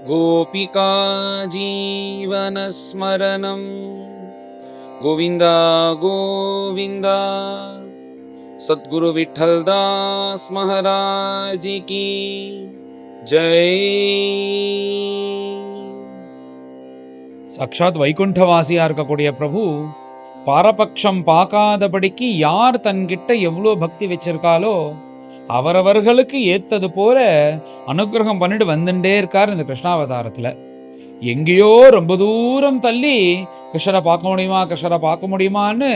गोपिका जीवनस्मरणं गोविन्द गोविन्द। सद्गुरु विठ्ठलदास महाराज की जय। சாட்சாத் வைகுண்டவாசியா இருக்கக்கூடிய பிரபு பாரபட்சம் பார்க்காதபடிக்கு யார் தன்கிட்ட எவ்வளோ பக்தி வச்சிருக்காலோ அவரவர்களுக்கு ஏத்தது போல அனுகிரகம் பண்ணிட்டு வந்துட்டே இருக்கார். இந்த கிருஷ்ணாவதாரத்துல எங்கேயோ ரொம்ப தூரம் தள்ளி கிருஷ்ணரை பார்க்க முடியுமா கிருஷ்ணரை பார்க்க முடியுமான்னு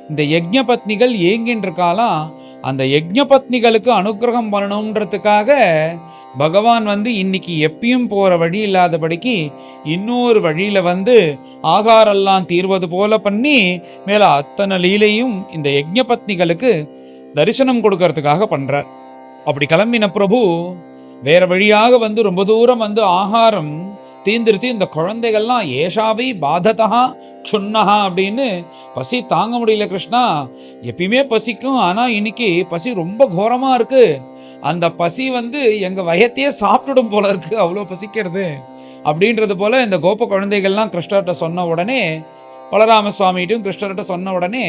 இந்த யஜ்ஞ பத்னிகள் ஏங்கின்னு இருக்காலாம். அந்த யஜ்ஞ பத்னிகளுக்கு அனுகிரகம் பண்ணணுன்றதுக்காக பகவான் இன்னைக்கு எப்பயும் போற வழி இல்லாதபடிக்கு இன்னொரு வழியில ஆகாரெல்லாம் தீர்வது போல பண்ணி மேல அத்தனை லீலையும் இந்த யஜ்ஞ பத்னிகளுக்கு தரிசனம் கொடுக்கறதுக்காக பண்றார். அப்படி கிளம்பின பிரபு வேற வழியாக ரொம்ப தூரம் ஆகாரம் தீர்ந்துருத்தி இந்த குழந்தைகள்லாம் ஏஷாவை பாததா க்ஷுன்னஹா அப்படின்னு பசி தாங்க முடியல. கிருஷ்ணா எப்பயுமே பசிக்கும், ஆனா இன்னைக்கு பசி ரொம்ப கோரமா இருக்கு. அந்த பசி எங்க வயத்தையே சாப்பிட்டுடும் போல இருக்கு, அவ்வளோ பசிக்கிறது அப்படின்றது போல இந்த கோப குழந்தைகள்லாம் கிருஷ்ணர்கிட்ட சொன்ன உடனே பலராம சுவாமிகிட்டும் கிருஷ்ணர்கிட்ட சொன்ன உடனே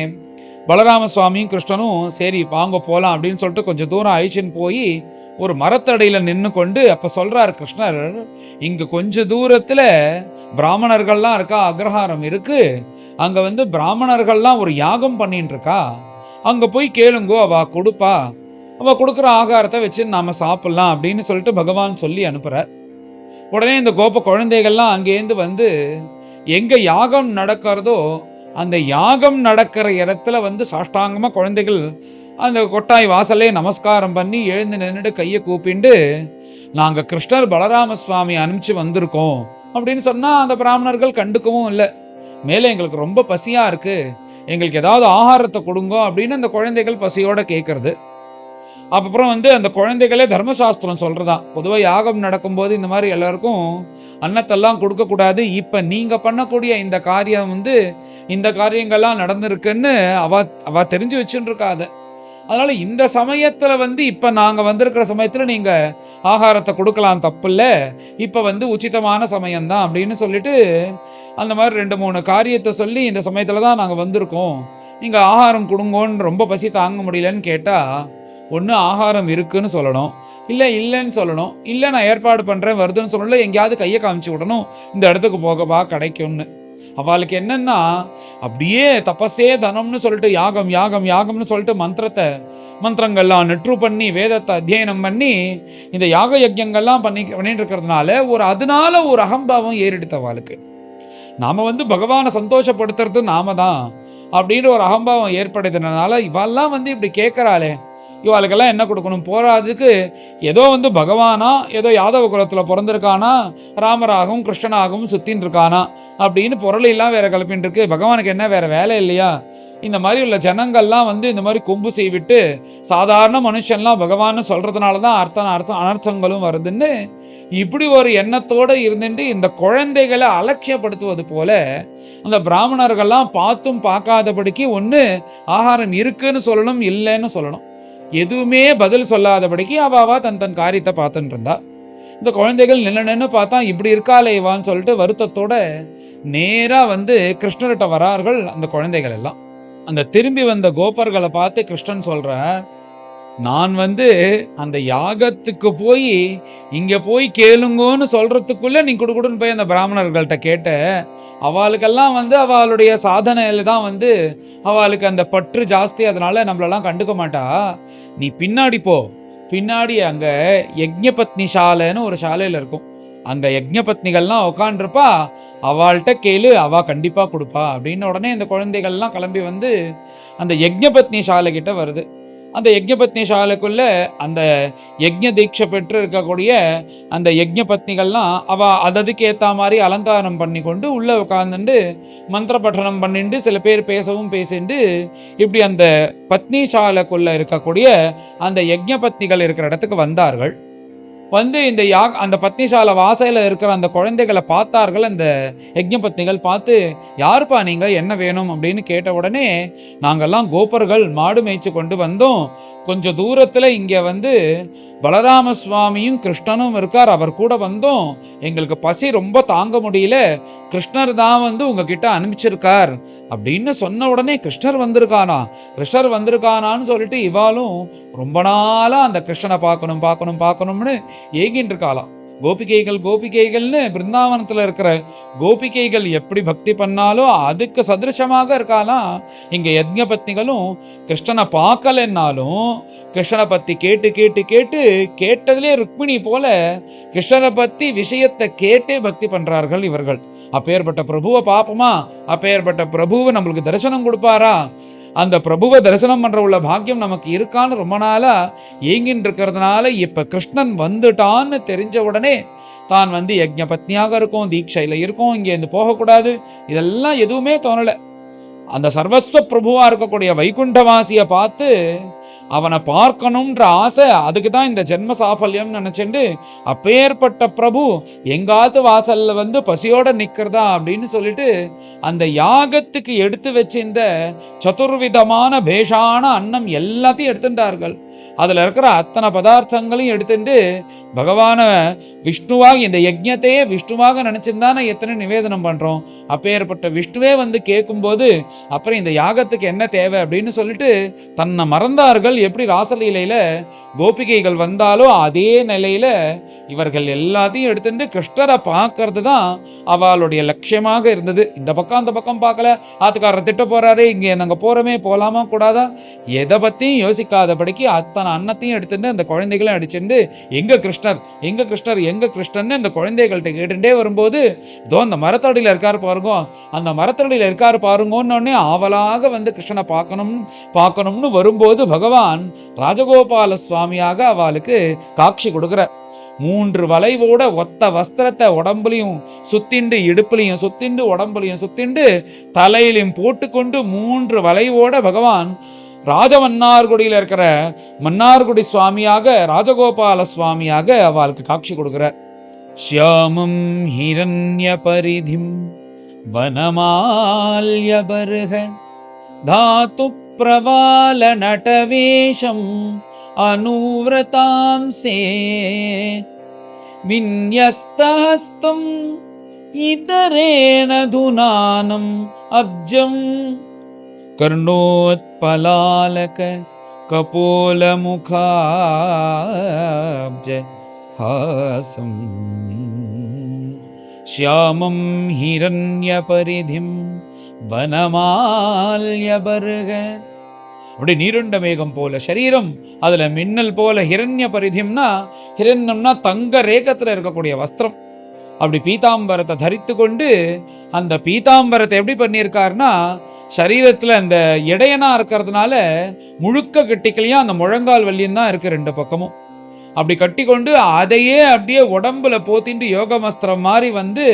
பலராம சுவாமியும் கிருஷ்ணனும் சரி வாங்க போலாம் அப்படின்னு சொல்லிட்டு கொஞ்சம் தூரம் அழிச்சுன்னு போய் ஒரு மரத்தடையில நின்று கொண்டு அப்ப சொல்றாரு கிருஷ்ணர், இங்க கொஞ்ச தூரத்துல பிராமணர்கள்லாம் இருக்கா, அக்ரஹாரம் இருக்கு, அங்க பிராமணர்கள்லாம் ஒரு யாகம் பண்ணிட்டு இருக்கா, அங்க போய் கேளுங்கோ, அவ கொடுப்பா, அவ கொடுக்குற ஆகாரத்தை வச்சு நாம சாப்பிடலாம் அப்படின்னு சொல்லிட்டு பகவான் சொல்லி அனுப்புறார். உடனே இந்த கோப குழந்தைகள்லாம் அங்கேருந்து எங்க யாகம் நடக்கிறதோ அந்த யாகம் நடக்கிற இடத்துல சாஷ்டாங்கமா குழந்தைகள் அந்த கொட்டாய் வாசலே நமஸ்காரம் பண்ணி எழுந்து நின்றுட்டு கையை கூப்பிண்டு நாங்க கிருஷ்ணர் பலராம சுவாமி அனுப்பிச்சு வந்திருக்கோம் அப்படின்னு சொன்னா அந்த பிராமணர்கள் கண்டுக்கவும் இல்லை. மேலே எங்களுக்கு ரொம்ப பசியா இருக்கு, எங்களுக்கு ஏதாவது ஆகாரத்தை கொடுங்க அப்படின்னு அந்த குழந்தைகள் பசியோட கேட்கறது. அப்புறம் அந்த குழந்தைகளே தர்மசாஸ்திரம் சொல்றதா, பொதுவாக யாகம் நடக்கும்போது இந்த மாதிரி எல்லாருக்கும் அன்னத்தெல்லாம் கொடுக்கக்கூடாது, இப்ப நீங்க பண்ணக்கூடிய இந்த காரியம் இந்த காரியங்கள்லாம் நடந்திருக்குன்னு அவ தெரிஞ்சு வச்சுட்டு இருக்காத. அதனால இந்த சமயத்துல இப்ப நாங்க வந்திருக்கிற சமயத்துல நீங்க ஆகாரத்தை கொடுக்கலாம், தப்பு இல்லை, இப்ப உச்சிதமான சமயம்தான் அப்படின்னு சொல்லிட்டு அந்த மாதிரி 2-3 காரியத்தை சொல்லி இந்த சமயத்துல தான் நாங்க வந்திருக்கோம், நீங்க ஆகாரம் கொடுங்கோன்னு ரொம்ப பசி தாங்க முடியலன்னு கேட்டா ஒன்று ஆகாரம் இருக்குன்னு சொல்லணும், இல்லை இல்லைன்னு சொல்லணும், இல்லை நான் ஏற்பாடு பண்ணுறேன் வருதுன்னு சொல்லணும், எங்கேயாவது கையை காமிச்சு விடணும், இந்த இடத்துக்கு போகவா கிடைக்கும்னு. அவளுக்கு என்னன்னா அப்படியே தபஸே தனம்னு சொல்லிட்டு யாகம் யாகம் யாகம்னு சொல்லிட்டு மந்திரங்கள்லாம் நெற்று பண்ணி வேதத்தை அத்தியனம் பண்ணி இந்த யாக யஜ்யங்கள்லாம் பண்ணிட்டு இருக்கிறதுனால அதனால ஒரு அகம்பாவம் ஏறிடுத்த அவளுக்கு. நாம பகவானை சந்தோஷப்படுத்துறது நாம தான் அப்படின்ற ஒரு அகம்பாவம் ஏற்படுத்தினால இவெல்லாம் இப்படி கேட்கறாளே, இவாளுக்கெல்லாம் என்ன கொடுக்கணும், போராதுக்கு ஏதோ பகவானா ஏதோ யாதவ குலத்தில் பிறந்திருக்கானா, ராமராகவும் கிருஷ்ணனாகவும் சுத்தின்னு இருக்கானா அப்படின்னு பொருள் எல்லாம் வேற கலப்பின்னு இருக்கு, பகவானுக்கு என்ன வேற வேலை இல்லையா? இந்த மாதிரி உள்ள ஜனங்கள்லாம் இந்த மாதிரி கொம்பு செய்விட்டு சாதாரண மனுஷன்லாம் பகவான்னு சொல்றதுனால தான் அனர்த்தங்களும் வருதுன்னு இப்படி ஒரு எண்ணத்தோடு இருந்துட்டு இந்த குழந்தைகளை அலட்சியப்படுத்துவது போல அந்த பிராமணர்கள்லாம் பார்த்தும் பார்க்காதபடிக்கு ஒன்று ஆகாரம் இருக்குன்னு சொல்லணும், இல்லைன்னு சொல்லணும், எதுவுமே பதில் சொல்லாதபடிக்கு அவ தன் காரியத்தை பார்த்துட்டு இருந்தா. இந்த குழந்தைகள் நின்று பார்த்தா இப்படி இருக்காளே இவான்னு சொல்லிட்டு வருத்தத்தோட நேரா கிருஷ்ணர்கிட்ட வரார்கள் அந்த குழந்தைகள் எல்லாம். அந்த திரும்பி வந்த கோபர்களை பார்த்து கிருஷ்ணன் சொல்ற, நான் அந்த யாகத்துக்கு போய் இங்க போய் கேளுங்கன்னு சொல்றதுக்குள்ள நீ குடுக்குடுன்னு போய் அந்த பிராமணர்கள்ட்ட கேட்ட, அவளுக்கெல்லாம் அவளுடைய சாதனையில தான் அவளுக்கு அந்த பற்று ஜாஸ்தி, அதனால நம்மளெல்லாம் கண்டுக்க மாட்டா, நீ பின்னாடி போ, பின்னாடி அங்க யஜ்ஞபத்னி சாலைன்னு ஒரு சாலையில இருக்கும், அங்க யஜ்ஞபத்னிகள்லாம் உட்காண்டிருப்பா, அவள்கிட்ட கேளு, அவ கண்டிப்பா கொடுப்பா அப்படின்னு. உடனே இந்த குழந்தைகள்லாம் கிளம்பி அந்த யஜ்ஞபத்னி சாலை கிட்ட வருது. அந்த யஜ்ஞபத்னி சாலைக்குள்ள அந்த யஜ்ஞ தீட்சை பெற்று இருக்கக்கூடிய அந்த யஜ்ஞ பத்னிகள்லாம் அவ அதுக்கு ஏற்ற மாதிரி அலங்காரம் பண்ணி கொண்டு உள்ள உட்காந்துட்டு மந்திர பட்டனம் பண்ணிட்டு சில பேர் பேசிட்டு இப்படி அந்த பத்னி சாலைக்குள்ள இருக்கக்கூடிய அந்த யஜ்ஞ பத்னிகள் இருக்கிற இடத்துக்கு வந்தார்கள். இந்த அந்த பத்னிசாலை வாசையில் இருக்கிற அந்த குழந்தைகளை பார்த்தார்கள். அந்த யஜ்ஞ பத்னிகள் பார்த்து, யாருப்பா நீங்க, என்ன வேணும் அப்படின்னு கேட்ட உடனே, நாங்கெல்லாம் கோபர்கள் மாடு மேய்ச்சி கொண்டு வந்தோம், கொஞ்சம் தூரத்தில் இங்கே வந்து பலராம சுவாமியும் கிருஷ்ணனும் இருக்கார். அவர் கூட வந்தோம், எங்களுக்கு பசி ரொம்ப தாங்க முடியல, கிருஷ்ணர் தான் வந்து உங்ககிட்ட அனுப்பிச்சிருக்கார் அப்படின்னு சொன்ன உடனே கிருஷ்ணர் வந்திருக்கானான்னு சொல்லிட்டு இவாளும் ரொம்ப நாளா அந்த கிருஷ்ணனை பார்க்கணும்னு ஏங்கின்னு இருக்காளாம். கோபிகைகள்னு பிருந்தாவனத்தில் இருக்கிற கோபிகைகள் எப்படி பக்தி பண்ணாலும் அதுக்கு சதிருஷமாக இருக்காலாம் இங்க யஜ்ஞ பத்னிகளும். கிருஷ்ணனை பார்க்கலன்னாலும் கிருஷ்ணனை பத்தி கேட்டதிலே ருக்மிணி போல கிருஷ்ணனை பத்தி விஷயத்தை கேட்டே பக்தி பண்றார்கள் இவர்கள். அப்பேற்பட்ட பிரபுவை பார்ப்போமா, அப்பேற்பட்ட பிரபுவை நம்மளுக்கு தரிசனம் கொடுப்பாரா, அந்த பிரபுவை தரிசனம் பண்ற உள்ள பாக்கியம் நமக்கு இருக்கான்னு ரொம்ப நாளா ஏங்கின்னு இருக்கிறதுனால இப்ப கிருஷ்ணன் வந்துட்டான்னு தெரிஞ்ச உடனே தான் வந்து யஜ்ஞ பத்னியாக இருக்கும், தீட்சையில இருக்கும், இங்கே இருந்து போகக்கூடாது, இதெல்லாம் எதுவுமே தோணலை. அந்த சர்வஸ்வ பிரபுவா இருக்கக்கூடிய வைகுண்டவாசியை பார்த்து அவனை பார்க்கணும்ன்ற ஆசை, அதுக்கு தான் இந்த ஜென்ம சாஃபல்யம் நினைச்சுண்டு அப்பேற்பட்ட பிரபு எங்காவது வாசல்ல வந்து பசியோட நிக்கிறதா அப்படின்னு சொல்லிட்டு அந்த யாகத்துக்கு எடுத்து வச்சிருந்த சதுர்விதமான பேஷான அன்னம் எல்லாத்தையும் எடுத்துட்டார்கள். அதில் இருக்கிற அத்தனை பதார்த்தங்களையும் எடுத்துட்டு பகவான விஷ்ணுவாக, இந்த யஜ்ஞத்தையே விஷ்ணுவாக நினைச்சிருந்தானே எத்தனை நிவேதனம் பண்றோம். அப்பேற்பட்ட விஷ்ணுவே வந்து கேட்கும்போது அப்புறம் இந்த யாகத்துக்கு என்ன தேவை அப்படின்னு சொல்லிட்டு தன்னை மறந்தார்கள். எப்படி ராசலீலையில கோபிகைகள் வந்தாலும் அதே நிலையில இவர்கள் எல்லாத்தையும் எடுத்துட்டு கிருஷ்ணரை பார்க்கறது தான் அவளுடைய லட்சியமாக இருந்தது. இந்த பக்கம் அந்த பக்கம் பார்க்கல, ஆத்துக்காரர் திட்ட போறாரு, இங்கே நாங்கள் போறோமே போலாமா கூடாதா, எதை பத்தியும் யோசிக்காதபடிக்கு அத்தனை அன்னத்தையும் எடுத்துட்டு அந்த குழந்தைகளும் அடிச்சுட்டு எங்க கிருஷ்ணர்னு அந்த குழந்தைகள்கிட்ட கேட்டுட்டே வரும்போது இதோ அந்த மரத்தடியில் இருக்காரு பாருங்க, அந்த மரத்தடியில் இருக்காரு பாருங்கன்னு ஆவலாக வந்து கிருஷ்ணனை பார்க்கணும்னு வரும்போது பகவான் ராஜகோபால சுவாமியாக அவளுக்கு காட்சி கொடுக்கிறார். 3 வளைவோட ஒத்த வஸ்திரத்தை உடம்புலையும் சுத்திண்டு, இடுப்புலையும் சுத்திண்டு, உடம்புலையும் சுத்திண்டு, தலையிலையும் போட்டுக்கொண்டு 3 வளைவோட பகவான் ராஜமன்னார்குடியில் இருக்கிற மன்னார்குடி சுவாமியாக, ராஜகோபால சுவாமியாக அவளுக்கு காட்சி கொடுக்கிறார். ஷியாமம் ஹிரண்ய பரிதிம் வனமால்யபர்ஹ தாத்து பிரவால நடவேஷம் அனுவ்ரதாம்சே விந்யஸ்தஹஸ்தம் இதரேன துனானம் அப்ஜம் கர்ணோத்பலாலக கபோலமுகாப்ஜ ஹாசம் ஷியாமம் ஹிரண்ய பரிதிம் வனமால்யபர்ஹ. அப்படி நீருண்ட மேகம் போல சரீரம், அதுல மின்னல் போல ஹிரண்ய பரிதிம்னா, ஹிரண்யம்னா தங்க ரேகத்துல இருக்கக்கூடிய வஸ்திரம். அப்படி பீதாம்பரத்தை தரித்து கொண்டு அந்த பீதாம்பரத்தை எப்படி பண்ணியிருக்காருன்னா, சரீரத்துல அந்த இடையனா இருக்கிறதுனால முழுக்க கட்டிக்கலையும் அந்த முழங்கால் வலியும் தான் இருக்கு 2 பக்கமும். அப்படி கட்டி கொண்டு அதையே அப்படியே உடம்புல போத்திட்டு யோக வஸ்திரம் மாதிரி வந்து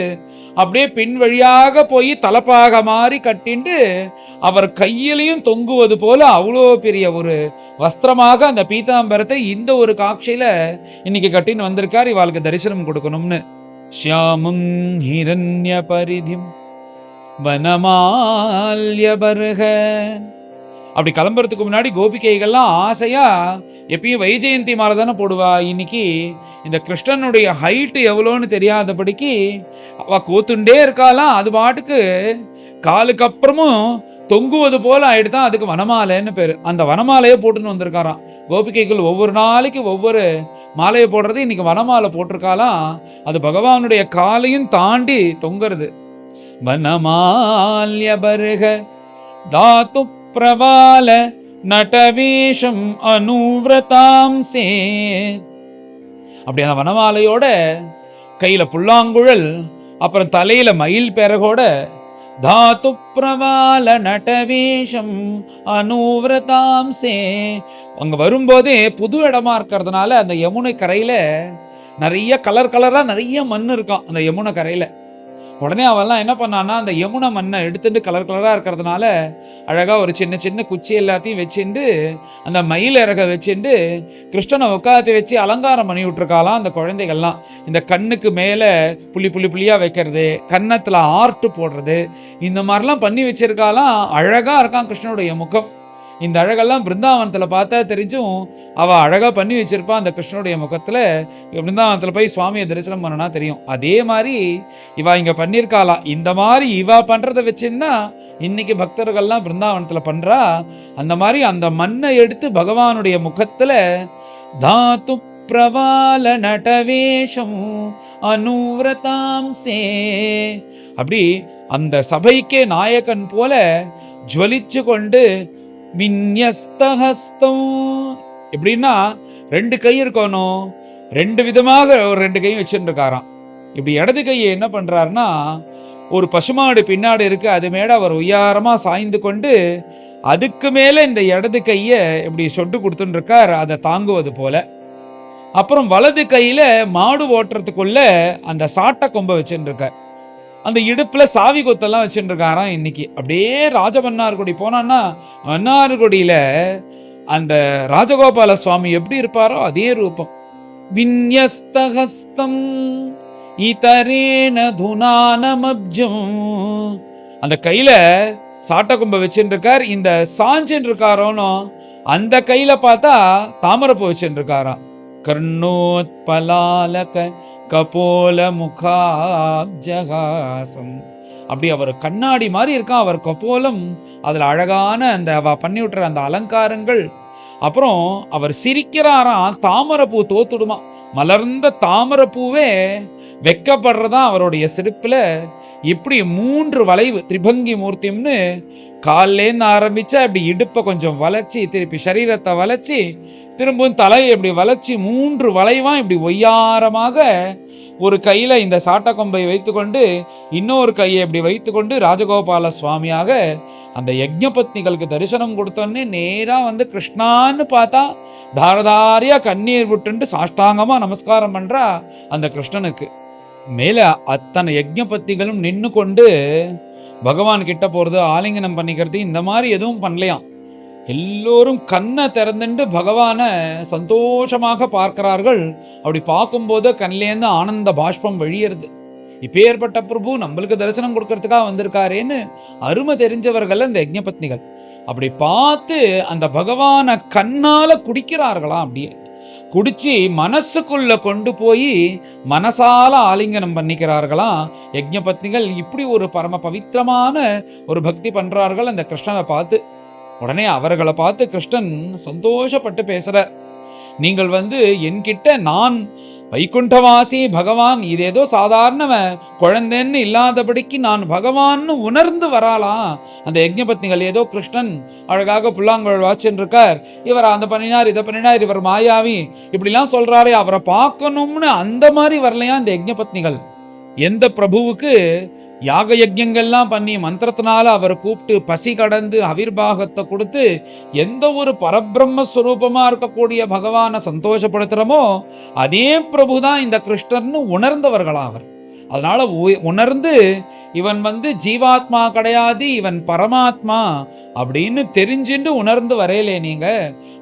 அப்படியே பின் வழியாக போய் தலப்பாக மாதிரி கட்டிண்டு அவர் கையிலையும் தொங்குவது போல அவ்வளோ பெரிய ஒரு வஸ்திரமாக அந்த பீதாம்பரத்தை இந்த ஒரு காட்சியில இன்னைக்கு கட்டின்னு வந்திருக்கார் இவாளுக்கு தரிசனம் கொடுக்கணும்னு. ஷியாமம் ஹிரண்ய பரிதிம் வனமால்யபர்ஹ. அப்படி கிளம்புறதுக்கு முன்னாடி கோபிகைகள்லாம் ஆசையா எப்பயும் வைஜெயந்தி மாலை தானே போடுவா. இன்னைக்கு இந்த கிருஷ்ணனுடைய ஹைட்டு எவ்வளோன்னு தெரியாதபடிக்கு அவ கோத்துண்டே இருக்காலாம். அது பாட்டுக்கு காலுக்கு அப்புறமும் தொங்குவது போல ஆயிடுதான், அதுக்கு வனமாலைன்னு பேரு. அந்த வனமாலையை போட்டுன்னு வந்திருக்காராம். கோபிகைகள் ஒவ்வொரு நாளைக்கு ஒவ்வொரு மாலையை போடுறது, இன்னைக்கு வனமாலை போட்டிருக்காலாம். அது பகவானுடைய காலையும் தாண்டி தொங்குறது. வனமால்யபர்ஹ தாத்து பிரவால நடவேஷம் அனுவ்ரதாம்சே. அப்படி அந்த வனமாலையோட கையில புல்லாங்குழல், அப்புறம் தலையில மயில் பெறகோட தாத்து பிரவால நடவேஷம் அனுவ்ரதாம்சே. அங்க வரும்போதே புது இடமா இருக்கிறதுனால அந்த யமுனை கரையில நிறைய கலரா நிறைய மண் இருக்கான் அந்த யமுனை கரையில. உடனே அவெல்லாம் என்ன பண்ணான்னா, அந்த யமுனை மண்ணை எடுத்துட்டு கலரா இருக்கிறதுனால அழகா ஒரு சின்ன சின்ன குச்சி எல்லாத்தையும் வச்சுட்டு அந்த மயில் இறக வச்சுட்டு கிருஷ்ணனை உட்காந்து வச்சு அலங்காரம் பண்ணி விட்டுருக்காலாம் அந்த குழந்தைகள்லாம். இந்த கண்ணுக்கு மேலே புள்ளியா வைக்கிறது, கன்னத்தில் ஆர்ட் போடுறது, இந்த மாதிரிலாம் பண்ணி வச்சிருக்காலாம். அழகா இருக்கான் கிருஷ்ணனுடைய முகம். இந்த அழகெல்லாம் பிருந்தாவனத்துல பார்த்தா தெரிஞ்சும் அவ அழகா பண்ணி வச்சிருப்பா. அந்த கிருஷ்ணனுடைய முகத்துல பிருந்தாவனத்துல போய் சுவாமியை தரிசனம் பண்ணனா தெரியும். அதே மாதிரி இவ இங்க பண்ணியிருக்காளாம். இந்த மாதிரி இவ பண்றதை வச்சுன்னா இன்னைக்கு பக்தர்கள்லாம் பிருந்தாவனத்துல பண்றா. அந்த மாதிரி அந்த மண்ணை எடுத்து பகவானுடைய முகத்துல தாத்து பிரவால நடவேஷம் அனுவிரதாம்சே, அப்படி அந்த சபைக்கே நாயகன் போல ஜுவலிச்சு கொண்டு விந்யஸ்தஹஸ்தம், எப்படின்னா 2 கை இருக்கணும், 2 விதமாக ஒரு 2 கையும் வச்சுருக்காராம். இப்படி இடது கையை என்ன பண்றாருன்னா, ஒரு பசுமாடு பின்னாடி இருக்கு, அது மேல அவர் உயரமா சாய்ந்து கொண்டு அதுக்கு மேல இந்த இடது கையை இப்படி சொட்டு கொடுத்துட்டு இருக்கார், அதை தாங்குவது போல. அப்புறம் வலது கையில மாடு ஓட்டுறதுக்குள்ள அந்த சாட்டை கொம்பை வச்சுட்டு இருக்கார். அந்த இடுப்புல சாவி கொத்தெல்லாம் வச்சுட்டு இருக்காராம். இன்னைக்கு அப்படியே ராஜமன்னார்குடி போனான்னா மன்னார்குடியில அந்த ராஜகோபால சுவாமி எப்படி இருப்பாரோ அதே ரூபம். விந்யஸ்தஹஸ்தம் இதரேன துனானமப்ஜம், அந்த கையில சாட்டை கொம்பை வச்சுட்டு இருக்கார். இந்த சாஞ்சின்னு இருக்காரோன்னு அந்த கையில பார்த்தா தாமரப்பூ வச்சுட்டு இருக்காராம். கர்ணோத்பலாலக கபோல முகாப்ஜகாசம், அப்படி அவர் கண்ணாடி மாதிரி இருக்கான் அவர் கபோலம். அதுல அழகான அந்த அவ பண்ணி விட்டுற அந்த அலங்காரங்கள். அப்புறம் அவர் சிரிக்கிறாராம், தாமரப்பூ தோத்துடுமா. மலர்ந்த தாமரப்பூவே வெக்கப்படுறதா அவருடைய சிரிப்புல. இப்படி 3 வளைவு திரிபங்கி மூர்த்திம்னு கால்லேருந்து ஆரம்பிச்சா இப்படி இடுப்பை கொஞ்சம் வளைச்சி, திருப்பி சரீரத்தை வளைச்சி, திரும்பவும் தலையை இப்படி வளைச்சி 3 வளைவா இப்படி ஒய்யாரமாக ஒரு கையில இந்த சாட்டக்கொம்பை வைத்துக்கொண்டு இன்னொரு கையை இப்படி வைத்துக்கொண்டு ராஜகோபால சுவாமியாக அந்த யஜ்ஞபத்னிகளுக்கு தரிசனம் கொடுத்தோன்னே நேரா வந்து கிருஷ்ணான்னு பார்த்தா தாரதாரியா கண்ணீர் விட்டுண்டு சாஷ்டாங்கமா நமஸ்காரம் பண்றா அந்த கிருஷ்ணனுக்கு. மேல அத்தனை யஜ்ஞபத்திகளும் நின்று கொண்டு பகவான் கிட்ட போறது, ஆலிங்கனம் பண்ணிக்கிறது, இந்த மாதிரி எதுவும் பண்ணலையாம். எல்லோரும் கண்ணை திறந்துட்டு பகவானை சந்தோஷமாக பார்க்கிறார்கள். அப்படி பார்க்கும்போது கண்லேருந்து ஆனந்த பாஷ்பம் வழியறது. இப்பேற்பட்ட பிரபு நம்மளுக்கு தரிசனம் கொடுக்கறதுக்காக வந்திருக்காரேன்னு அருமை தெரிஞ்சவர்கள் அந்த யஜ்ஞபத்னிகள். அப்படி பார்த்து அந்த பகவானை கண்ணால குடிக்கிறார்களாம். அப்படியே குடிச்சு மனசுக்குள்ள கொண்டு போய் மனசால ஆலிங்கனம் பண்ணிக்கிறார்களாம் யஜ்ஞபத்னிகள். இப்படி ஒரு பரம பவித்திரமான ஒரு பக்தி பண்றார்கள் அந்த கிருஷ்ணனை பார்த்து. உடனே அவர்களை பார்த்து கிருஷ்ணன் சந்தோஷப்பட்டு பேசுற, நீங்கள் வந்து என்கிட்ட நான் வைகுண்டவாசி பகவான், இது ஏதோ சாதாரண குழந்தைன்னு இல்லாதபடிக்கு நான் பகவான்னு உணர்ந்து வராலாம் அந்த யஜ்ஞபத்னிகள். ஏதோ கிருஷ்ணன் அழகாக புல்லாங்குழல் வாச்சின்னு இருக்கார், இவர் அந்த பண்ணினார் இதை பண்ணினார், இவர் மாயாவி இப்படிலாம் சொல்றாரே, அவரை பார்க்கணும்னு அந்த மாதிரி வரலையா இந்த யஜ்ஞபத்னிகள். எந்த பிரபுவுக்கு யாக யஜ்யங்கள்லாம் பண்ணி மந்திரத்தினால அவரை கூப்பிட்டு பசி கடந்து அவிர்வாகத்தை கொடுத்து எந்த ஒரு பரபிரம்மஸ்வரூபமா இருக்கக்கூடிய பகவானை சந்தோஷப்படுத்துறோமோ அதே பிரபுதான் இந்த கிருஷ்ணர்னு உணர்ந்தவர்களா அவர். அதனால உணர்ந்து இவன் வந்து ஜீவாத்மா கிடையாது, இவன் பரமாத்மா அப்படின்னு தெரிஞ்சுட்டு உணர்ந்து வரையிலே நீங்க.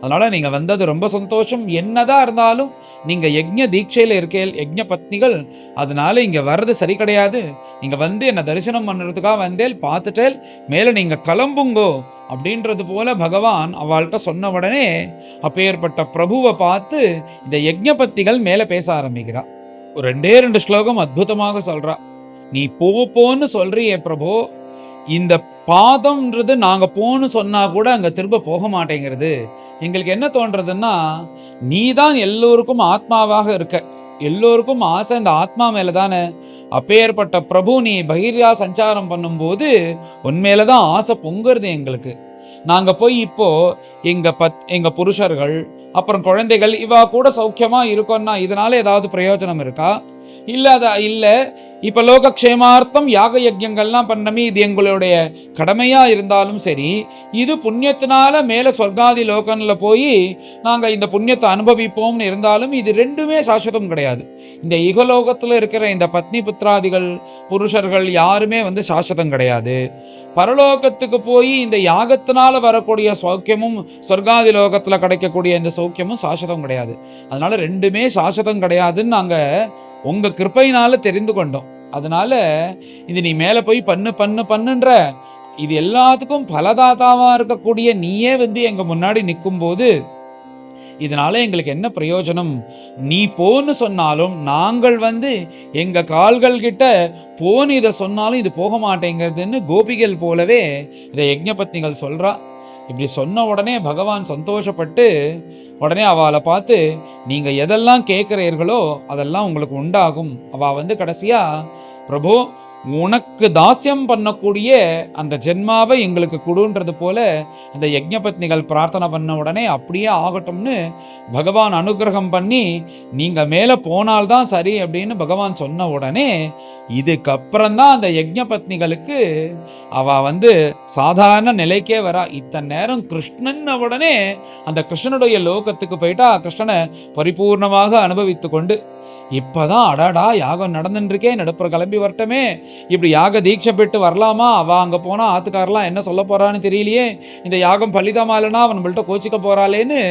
அதனால நீங்க வந்தது ரொம்ப சந்தோஷம். என்னதான் இருந்தாலும் நீங்க யஜ்ஞ தீட்சையில இருக்கேள் யஜ்ஞ பத்னிகள், அதனால இங்க வர்றது சரி கிடையாது. நீங்க வந்து என்ன தரிசனம் பண்ணுறதுக்காக வந்தேல், பார்த்துட்டேல், மேல நீங்க கிளம்புங்கோ அப்படின்றது போல பகவான் அவள்கிட்ட சொன்ன உடனே அப்பேற்பட்ட பிரபுவை பார்த்து இந்த யஜ்ஞ பத்னிகள் மேல பேச ஆரம்பிக்கிறா. 2 ஸ்லோகம் அற்புதமாக சொல்றா. நீ போன்னு சொல்றியே பிரபு, இந்த பாதம்ன்றது நாங்க போன்னு சொன்னா கூட அங்க திரும்ப போக மாட்டேங்கிறது. எங்களுக்கு என்ன தோன்றதுன்னா, நீ தான் எல்லோருக்கும் ஆத்மாவாக இருக்க, எல்லோருக்கும் ஆசை இந்த ஆத்மா மேல தானே. அப்பேற்பட்ட பிரபு நீ பகிர்யா சஞ்சாரம் பண்ணும்போது உன்மேலதான் ஆசை பொங்குறது எங்களுக்கு. நாங்க போய் இப்போ எங்க புருஷர்கள் அப்புறம் குழந்தைகள் இவா கூட சௌக்கியமா இருக்கோம்னா இதனால ஏதாவது பிரயோஜனம் இருக்கா? இல்ல இப்ப லோகக்ஷேமார்த்தம் யாக யஜ்யங்கள்லாம் பண்ணமே, இது எங்களுடைய கடமையா இருந்தாலும் சரி, இது புண்ணியத்தினால மேல சொர்க்காதி லோகன்ல போய் நாங்க இந்த புண்ணியத்தை அனுபவிப்போம்னு இருந்தாலும் இது ரெண்டுமே சாஸ்வதம் கிடையாது. இந்த இகலோகத்துல இருக்கிற இந்த பத்னி புத்திராதிகள் புருஷர்கள் யாருமே வந்து சாஸ்வதம் கிடையாது. பரலோகத்துக்கு போய் இந்த யாகத்தினால வரக்கூடிய சௌக்கியமும் சொர்க்காதி லோகத்துல கிடைக்கக்கூடிய இந்த சௌக்கியமும் சாஸ்வதம் கிடையாது. அதனால ரெண்டுமே சாஸ்வதம் கிடையாதுன்னு நாங்க உங்க கிருப்பையினால தெரிந்து கொண்டோம். அதனால இது நீ மேல போய் பண்ணுன்ற இது எல்லாத்துக்கும் பலதாத்தாவா இருக்கக்கூடிய நீயே வந்து எங்க முன்னாடி நிற்கும் போது இதனால எங்களுக்கு என்ன பிரயோஜனம்? நீ போன்னு சொன்னாலும் நாங்கள் வந்து எங்க கால்கள் கிட்ட போன்னு இதை சொன்னாலும் இது போக மாட்டேங்கிறதுன்னு கோபிகள் போலவே இதை யஜ்ஞபத்னிகள் சொல்றா. இப்படி சொன்ன உடனே பகவான் சந்தோஷப்பட்டு உடனே அவளை பார்த்து, நீங்க எதெல்லாம் கேட்கிறீர்களோ அதெல்லாம் உங்களுக்கு உண்டாகும். அவ வந்து கடைசியா, பிரபு உனக்கு தாஸ்யம் பண்ணக்கூடிய அந்த ஜென்மாவை எங்களுக்கு கொடுன்றது போல அந்த யஜ்ஞபத்னிகள் பிரார்த்தனை பண்ண உடனே அப்படியே ஆகட்டும்னு பகவான் அனுகிரகம் பண்ணி நீங்க மேல போனால்தான் சரி அப்படின்னு பகவான் சொன்ன உடனே இதுக்கப்புறம்தான் அந்த யஜ்ஞபத்னிகளுக்கு அவ வந்து சாதாரண நிலைக்கே வரா. இத்தனை நேரம் கிருஷ்ணன் உடனே அந்த கிருஷ்ணனுடைய லோகத்துக்கு போயிட்டா கிருஷ்ணனை பரிபூர்ணமாக அனுபவித்து கொண்டு இப்பதான் அடாடா யாகம் நடந்துருக்கே, நடுப்புற கிளம்பி வரட்டமே, இப்படி யாக தீட்சை பெற்று வரலாமா, அவ அங்க போனா ஆத்துக்காரெல்லாம் என்ன சொல்ல போறான்னு தெரியலையே, இந்த யாகம் பலிதமா இல்லைனா அவன் நம்மள்ட்ட கோச்சிக்க போறாளேன்னு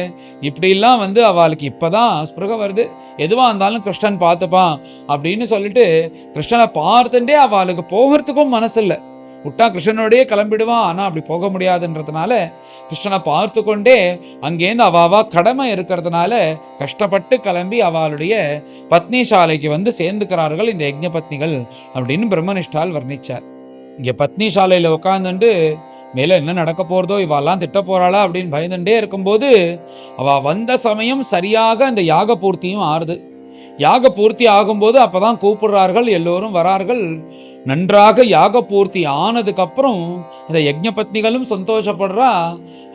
இப்படிலாம் வந்து அவளுக்கு இப்பதான் ஸ்பிருக வருது. எதுவா இருந்தாலும் கிருஷ்ணன் பார்த்துப்பான் அப்படின்னு சொல்லிட்டு கிருஷ்ணனை பார்த்துட்டே அவளுக்கு போகிறதுக்கும் மனசு இல்லை. விட்டா கிருஷ்ணனோடய கிளம்பிடுவான், ஆனா அப்படி போக முடியாதுன்றதுனால கிருஷ்ணனை பார்த்து கொண்டே அங்கேருந்து அவாவா கடமை இருக்கிறதுனால கஷ்டப்பட்டு கிளம்பி அவளுடைய பத்னி சாலைக்கு வந்து சேர்ந்துக்கிறார்கள் இந்த யஜ்ஞபத்னிகள் அப்படின்னு பிரம்மனிஷ்டால் வர்ணிச்சார். இங்க பத்னி சாலையில உட்காந்துட்டு மேல என்ன நடக்க போறதோ, இவெல்லாம் திட்ட போறாளா அப்படின்னு பயந்துட்டே இருக்கும்போது அவ வந்த சமயம் சரியாக அந்த யாக பூர்த்தியும் ஆறுது. யாக பூர்த்தி ஆகும்போது அப்பதான் கூப்பிடுறார்கள், எல்லோரும் வரார்கள். நன்றாக யாக பூர்த்தி ஆனதுக்கு அப்புறம் அந்த யஜ்ஞபத்னிகளும் சந்தோஷப்படுறா.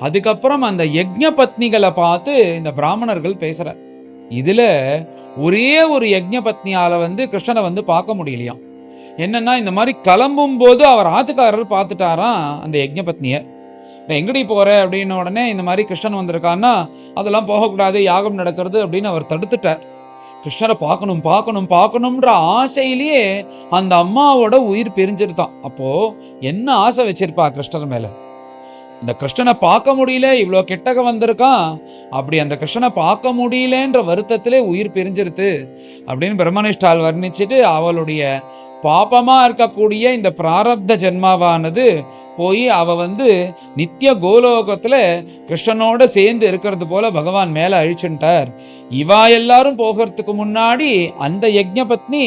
அதுக்கப்புறம் அந்த யஜ்ஞபத்னிகளை பார்த்து இந்த பிராமணர்கள் பேசுற. இதுல ஒரே ஒரு யஜ்ஞபத்னியால வந்து கிருஷ்ணனை வந்து பார்க்க முடியலையாம். என்னன்னா, இந்த மாதிரி கிளம்பும் போது அவர் ஆத்துக்காரர் பார்த்துட்டாராம் அந்த யஜ்ஞபத்னிய. எங்கடி போற அப்படின்னு உடனே இந்த மாதிரி கிருஷ்ணன் வந்திருக்கான்னா அதெல்லாம் போகக்கூடாது, யாகம் நடக்கிறது அப்படின்னு அவர் தடுத்துட்டார். கிருஷ்ணரை பார்க்கணும் பார்க்கணும் பார்க்கணும்ன்ற ஆசையிலேயே அந்த அம்மாவோட உயிர் பிரிஞ்சிருந்தான். அப்போ என்ன ஆசை வச்சிருப்பா கிருஷ்ணர் மேல? இந்த கிருஷ்ணனை பார்க்க முடியல, இவ்வளோ கெட்டக வந்திருக்கான், அப்படி அந்த கிருஷ்ணனை பார்க்க முடியலன்ற வருத்தத்திலே உயிர் பிரிஞ்சிருது அப்படின்னு பிரம்மனிஷ்டால் வர்ணிச்சுட்டு அவளுடைய பாபமா இருக்கக்கூடிய இந்த பிராரப்த ஜென்மாவானது போய் அவ வந்து நித்திய கோலோகத்துல கிருஷ்ணனோட சேர்ந்து இருக்கிறது போல பகவான் மேல அழிச்சுட்டார். இவா எல்லாரும் போகிறதுக்கு முன்னாடி அந்த யஜ்ஞபத்னி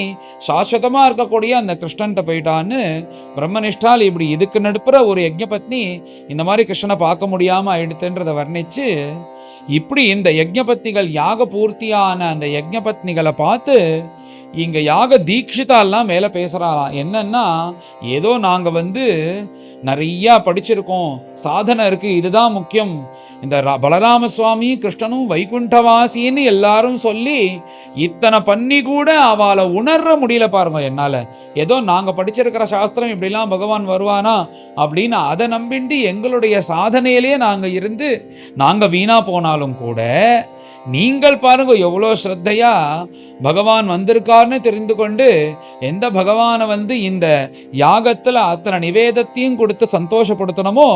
சாஸ்வதமா இருக்கக்கூடிய அந்த கிருஷ்ணன்ட்ட போயிட்டான்னு பிரம்மனிஷ்டால் இப்படி இதுக்கு நடுப்புற ஒரு யஜ்ஞபத்னி இந்த மாதிரி கிருஷ்ணனை பார்க்க முடியாம ஆயிடுத்துன்றதை வர்ணிச்சு இப்படி இந்த யஜ்ஞபத்னிகள் யாக பூர்த்தியான அந்த யஜ்ஞபத்னிகளை பார்த்து இங்க யாக தீட்சிதாலாம் மேல பேசுறாராம். என்னன்னா, ஏதோ நாங்க வந்து நிறைய படிச்சிருக்கோம், சாதனை இருக்கு, இதுதான் முக்கியம், இந்த பலராம சுவாமி கிருஷ்ணனும் வைகுண்டவாசின்னு எல்லாரும் சொல்லி இத்தனை பண்ணி கூட அவளை உணர முடியல பாருங்க என்னால. ஏதோ நாங்க படிச்சிருக்கிற சாஸ்திரம் இப்படிலாம் பகவான் வருவானா அப்படின்னு அதை நம்பிண்டு எங்களுடைய சாதனையிலேயே நாங்க இருந்து நாங்க வீணா போனாலும் கூட நீங்கள் பாருங்க எவ்வளோ ஸ்ரத்தையா பகவான் வந்திருக்காருன்னு தெரிந்து கொண்டு எந்த பகவானை வந்து இந்த யாகத்துல அத்தனை நிவேதத்தையும் கொடுத்து சந்தோஷப்படுத்தணுமோ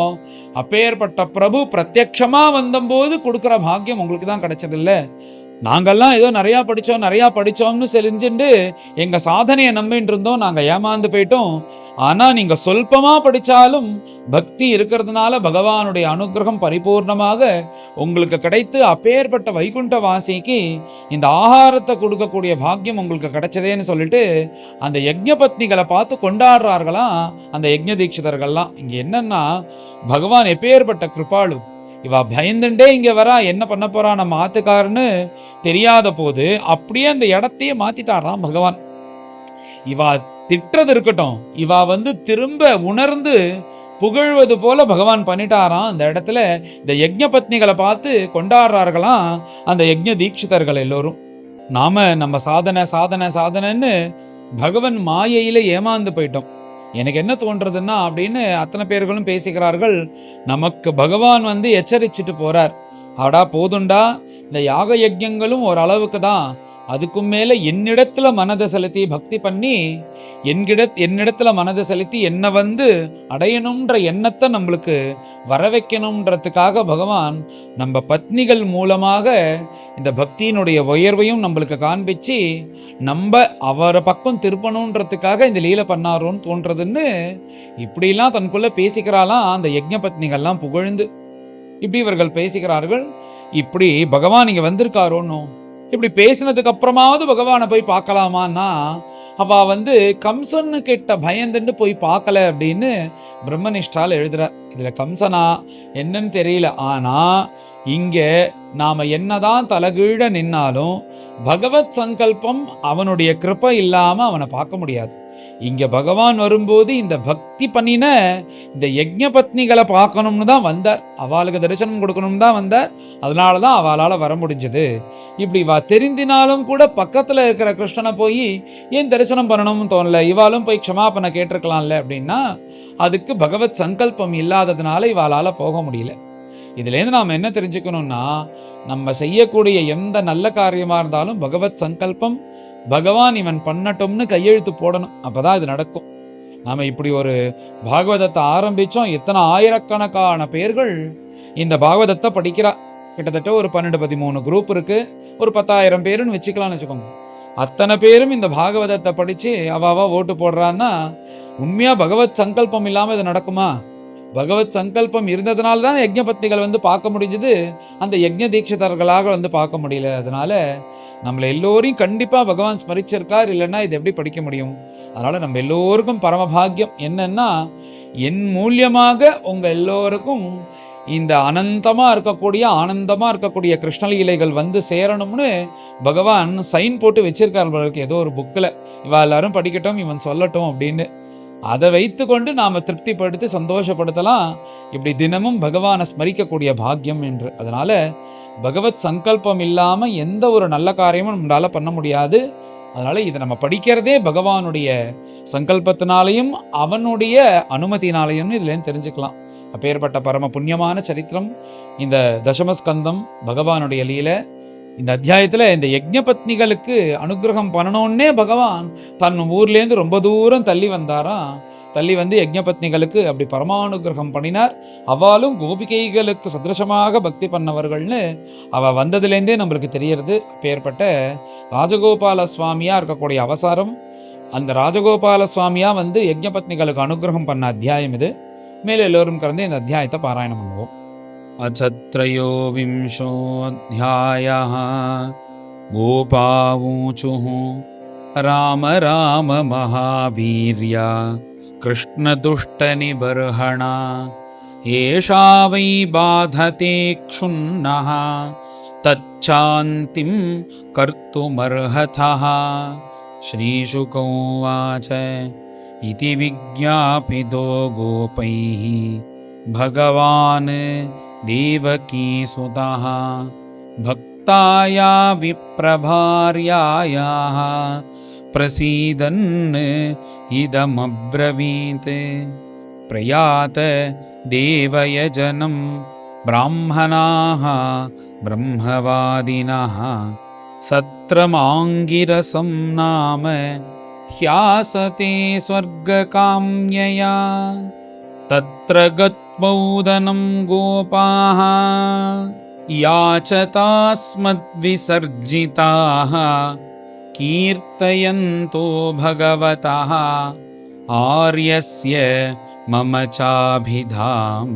அப்பேற்பட்ட பிரபு பிரத்யக்ஷமா வந்தபோது கொடுக்குற பாக்கியம் உங்களுக்கு தான் கிடைச்சதில்ல. நாங்கள்லாம் ஏதோ நிறையா படித்தோம்னு செஞ்சுட்டு எங்கள் சாதனையை நம்பிட்டு இருந்தோம், நாங்கள் ஏமாந்து போயிட்டோம். ஆனால் நீங்கள் சொல்பமாக படித்தாலும் பக்தி இருக்கிறதுனால பகவானுடைய அனுகிரகம் பரிபூர்ணமாக உங்களுக்கு கிடைத்து அப்பேற்பட்ட வைகுண்ட வாசிக்கு இந்த ஆகாரத்தை கொடுக்கக்கூடிய பாக்கியம் உங்களுக்கு கிடைச்சதேன்னு சொல்லிட்டு அந்த யஜ்ஞபத்னிகளை பார்த்து கொண்டாடுறார்களாம் அந்த யஜ்ஞ தீட்சிதர்கள்லாம். இங்கே என்னன்னா, பகவான் எப்பேற்பட்ட கிருபாளு, இவ பயந்துட்டே இங்க வரா, என்ன பண்ண போறா நம்ம ஆத்துக்காரன்னு தெரியாத போது அப்படியே அந்த இடத்தையே மாத்திட்டாராம் பகவான். இவா திட்டுறது இருக்கட்டும், இவா வந்து திரும்ப உணர்ந்து புகழ்வது போல பகவான் பண்ணிட்டாராம் அந்த இடத்துல. இந்த யஜ்ஞபத்னிகளை பார்த்து கொண்டாடுறார்களாம் அந்த யஜ்ஞ தீட்சிதர்கள் எல்லோரும். நாம நம்ம சாதனைன்னு பகவான் மாயையில ஏமாந்து போயிட்டோம். எனக்கு என்ன தோன்றதுன்னா அப்படின்னு அத்தனை பேர்களும் பேசிக்கிறார்கள். நமக்கு பகவான் வந்து எச்சரிச்சுட்டு போறார், ஆடா போதுண்டா, இந்த யாக யஜ்ஞங்களும் ஒரு அளவுக்கு தான், அதுக்கும் மேல என்னிடத்துல மனதை செலுத்தி பக்தி பண்ணி என்னிடத்துல மனதை செலுத்தி என்ன வந்து அடையணும்ன்ற எண்ணத்தை நம்மளுக்கு வர வைக்கணும்ன்றதுக்காக பகவான் நம்ம பத்னிகள் மூலமாக இந்த பக்தியினுடைய உயர்வையும் நம்மளுக்கு காண்பிச்சு நம்ம அவரை பக்கம் திருப்பணுன்றதுக்காக இந்த லீலை பண்ணாரோன்னு தோன்றதுன்னு இப்படிலாம் தனக்குள்ள பேசிக்கிறாலாம் அந்த யஜ்ஞ பத்னிகள்லாம் புகழ்ந்து. இப்படி இவர்கள் பேசிக்கிறார்கள். இப்படி பகவான் இங்க வந்திருக்காரோன்னு இப்படி பேசினதுக்கு அப்புறமாவது பகவானை போய் பார்க்கலாமான்னா அவ வந்து கம்சன்னு கிட்ட பயந்துட்டு போய் பார்க்கல அப்படின்னு பிரம்மனிஷ்டால் எழுதுறார். இதுல கம்சனா என்னன்னு தெரியல. ஆனா இங்க நாம என்னதான் தலகீழ நின்னாலும் பகவத் சங்கல்பம் அவனுடைய கிருபை இல்லாம அவனை பார்க்க முடியாது. இங்க பகவான் வரும்போது இந்த பக்தி பண்ணின இந்த யஜ்ஞ பத்னிகளை பார்க்கணும்னு தான் வந்தார். அவளுக்கு தரிசனம் கொடுக்கணும் தான் வந்தார். அதனாலதான் அவளால வர முடிஞ்சது. இப்படி தெரிந்தினாலும் கூட பக்கத்துல இருக்கிற கிருஷ்ணனை போய் ஏன் தரிசனம் பண்ணணும்னு தோணல, இவாளும் போய் க்ஷமாபனை கேட்டிருக்கலாம்ல அப்படின்னா அதுக்கு பகவத் சங்கல்பம் இல்லாததுனால இவாளால போக முடியல. இதுலேருந்து நாம் என்ன தெரிஞ்சுக்கணும்னா நம்ம செய்யக்கூடிய எந்த நல்ல காரியமா இருந்தாலும் பகவத் சங்கல்பம் பகவான் இவன் பண்ணட்டும்னு கையெழுத்து போடணும். அப்பதான் இது நடக்கும். நாம இப்படி ஒரு பாகவதத்தை ஆரம்பிச்சோம். எத்தனை ஆயிரக்கணக்கான பேர்கள் இந்த பாகவதத்தை படிக்கிறா. கிட்டத்தட்ட ஒரு 12-13 குரூப் இருக்கு. ஒரு 10,000 பேருன்னு வச்சுக்கலாம்னு வச்சுக்கோங்க. அத்தனை பேரும் இந்த பாகவதத்தை படிச்சு அவ ஓட்டு போடுறான்னா உண்மையா பகவத் சங்கல்பம் இல்லாம இது நடக்குமா? பகவத் சங்கல்பம் இருந்ததுனால தான் யஜ்ஞ பத்னிகள் வந்து பார்க்க முடிஞ்சது. அந்த யஜ்ஞ தீட்சிதர்களாக வந்து பார்க்க முடியல. அதனால நம்மளை எல்லோரையும் கண்டிப்பா பகவான் ஸ்மரிச்சிருக்கார். இல்லைன்னா இது எப்படி படிக்க முடியும்? அதனால நம்ம எல்லோருக்கும் பரமபாகியம் என்னன்னா என் மூலியமாக உங்க எல்லோருக்கும் இந்த அனந்தமா இருக்கக்கூடிய ஆனந்தமா இருக்கக்கூடிய கிருஷ்ணலீலைகள் வந்து சேரணும்னு பகவான் சைன் போட்டு வச்சிருக்காரு. ஏதோ ஒரு புக்கில் இவ எல்லாரும் படிக்கட்டும், இவன் சொல்லட்டும் அப்படின்னு. அதை வைத்து கொண்டு நாம திருப்திப்படுத்தி சந்தோஷப்படுத்தலாம். இப்படி தினமும் பகவானை ஸ்மரிக்கக்கூடிய பாக்கியம் என்று. அதனால பகவத் சங்கல்பம் இல்லாம எந்த ஒரு நல்ல காரியமும் நம்மளால பண்ண முடியாது. அதனால இதை நம்ம படிக்கிறதே பகவானுடைய சங்கல்பத்தினாலையும் அவனுடைய அனுமதினாலையும் இதுல தெரிஞ்சுக்கலாம். அப்பேற்பட்ட பரம புண்ணியமான சரித்திரம் இந்த தசமஸ்கந்தம் பகவானுடைய லீலை. இந்த அத்தியாயத்துல இந்த யஜ்ஞ பத்னிகளுக்கு அனுகிரகம் பண்ணணும்னே பகவான் தன் ஊர்லேருந்து ரொம்ப தூரம் தள்ளி வந்தாராம். தள்ளி வந்து யஜ்ஞ பத்னிகளுக்கு அப்படி பரமானுகிரகம் பண்ணினார். அவளும் கோபிகைகளுக்கு சதிருஷமாக பக்தி பண்ணவர்கள்னு அவ வந்ததுலேருந்தே நம்மளுக்கு தெரியறது. அப்பேற்பட்ட ராஜகோபால சுவாமியா இருக்கக்கூடிய அவசாரம், அந்த ராஜகோபால சுவாமியா வந்து யஜ்ஞ பத்னிகளுக்கு அனுகிரகம் பண்ண அத்தியாயம் இது. மேலே எல்லோரும் கலந்து இந்த அத்தியாயத்தை பாராயணம் பண்ணுவோம். अथ-त्रयोविंशोऽध्यायः गोपावूचुः राम राम महावीर्या कृष्णदुष्टनिबर्हणा एषा वै बाधते क्षुण्णः तच्चान्तिं कर्तुमर्हतः। श्रीशुक उवाच इति विज्ञापितो गोपैः भगवान् देवकीसुतः भक्ताया विप्रभार्यायाः प्रसीदन् इदमब्रवीत्। प्रयात देवयजनं ब्राह्मणाः ब्रह्मवादिनः सत्रमाङ्गिरसं नाम ह्यासते स्वर्गकाम्यया। तत्र गत्वौदनं गोपाः याचतास्मद्विसर्जिताः कीर्तयन्तो भगवतः आर्यस्य मम चाभिधाम्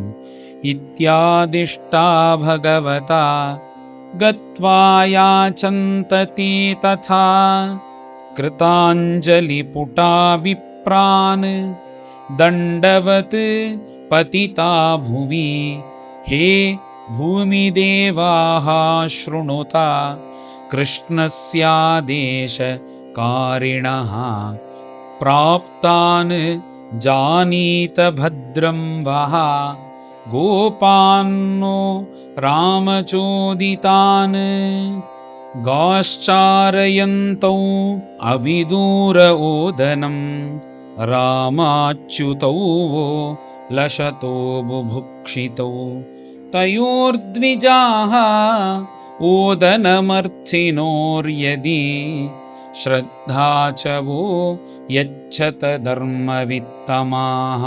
इत्यादिष्टा भगवता गत्वा याचन्त ते तथा। कृताञ्जलिपुटा विप्रान् दण्डवत् पतिता भुवि। हे भूमिदेवाः शृणुता कृष्णस्यादेशकारिणः। प्राप्तान् जानीत भद्रं वः गोपान्नो रामचोदितान्। गाश्चारयन्तौ अविदूर ओदनं रामाच्युतौ लशतो बुभुक्षितौ। तयोर्द्विजाः ओदनमर्थिनोर्यदि श्रद्धा च वो यच्छत धर्मवित्तमाः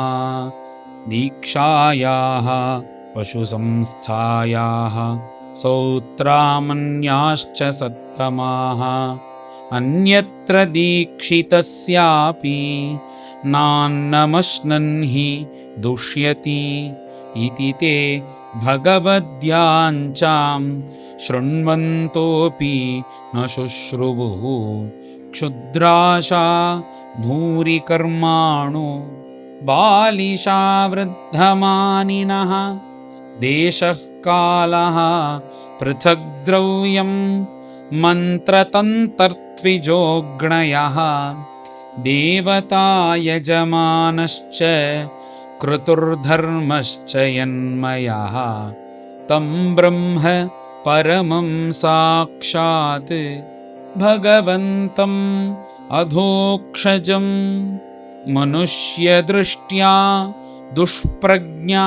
दीक्षायाः पशुसंस्थायाः सौत्रामन्याश्च सत्तमाः अन्यत्र दीक्षितस्यापि नान्नमश्नन् हि दुष्यति इति ते भगवद्याञ्चां शृण्वन्तोऽपि न शुश्रुवुः क्षुद्राशा भूरिकर्माणो बालिशा वृद्धमानिनः देशः कालः पृथग्द्रव्यं मन्त्रतन्तर्त्विजोग्णयः देवता यजमानश्च क्रतुर्धर्मश्च यन्मयः तं ब्रह्म परमं साक्षात् भगवन्तम् अधोक्षजं मनुष्यदृष्ट्या दुष्प्रज्ञा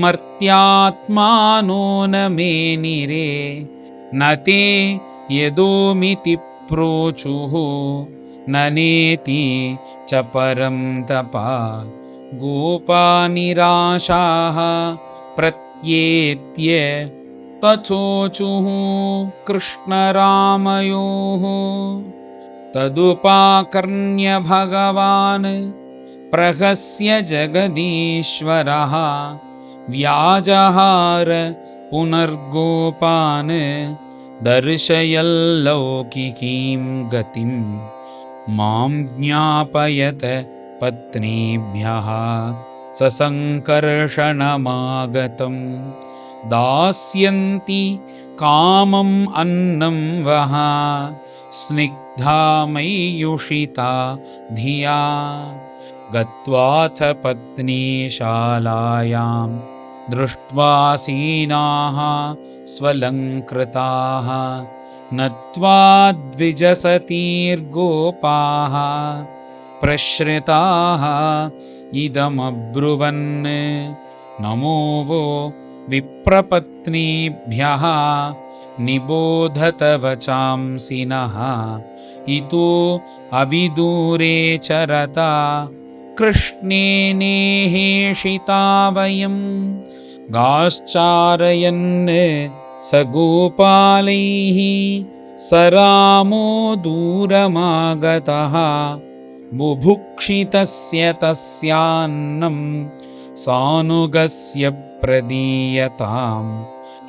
मर्त्यात्मानो न मेनिरे न ते यदोमिति प्रोचुः न नेति च परं तपा गोपानिराशाः प्रत्येत्य तथोचुः कृष्णरामयोः तदुपाकर्ण्य भगवान् प्रहस्य जगदीश्वरः व्याजहार पुनर्गोपान् दर्शयल्लौकिकीं गतिं मां ज्ञापयत पत्नीभ्यः ससङ्कर्षणमागतं दास्यन्ति कामम् अन्नं वः स्निग्धा मय्युषिता धिया गत्वा च पत्नीशालायां दृष्ट्वासीनाः स्वलङ्कृताः नत्वा द्विजसतीर्गोपाः प्रश्रिताः इदमब्रुवन् नमो वो विप्रपत्नीभ्यः निबोधत वचांसि नः इतो अविदूरे चरता कृष्णे नेहेषिता वयं गाश्चारयन् स गोपालैः स रामो दूरमागतः बुभुक्षितस्य तस्यान्नं सानुगस्य प्रदीयताम्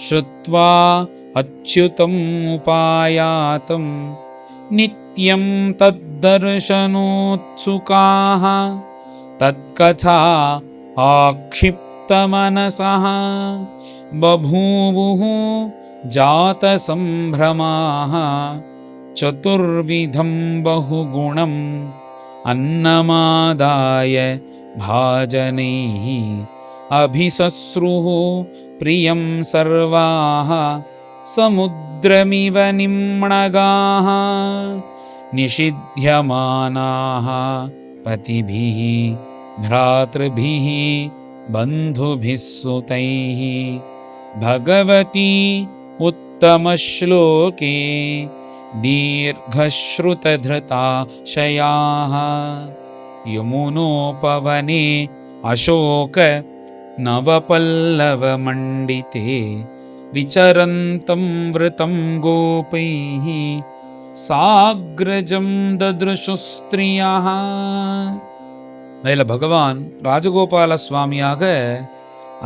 श्रुत्वा अच्युतम् उपायातं नित्यं तद्दर्शनोत्सुकाः तत्कथा आक्षिप्तमनसः बभूवुः जातसम्भ्रमाः चतुर्विधं बहुगुणम् अन्नमादाय भाजनैः अभिसस्रुः प्रियं सर्वाः समुद्रमिव निम्नगाः निषिध्यमानाः पतिभिः भ्रातृभिः बन्धुभिः सुतैः भगवती उत्तमश्लोके दीर्घश्रुतधृताशयाः यमुनोपवने अशोक नवपल्लवमण्डिते विचरन्तं वृतं गोपैः साग्रजं ददृशुस्त्रियः. அதில் பகவான் ராஜகோபால சுவாமியாக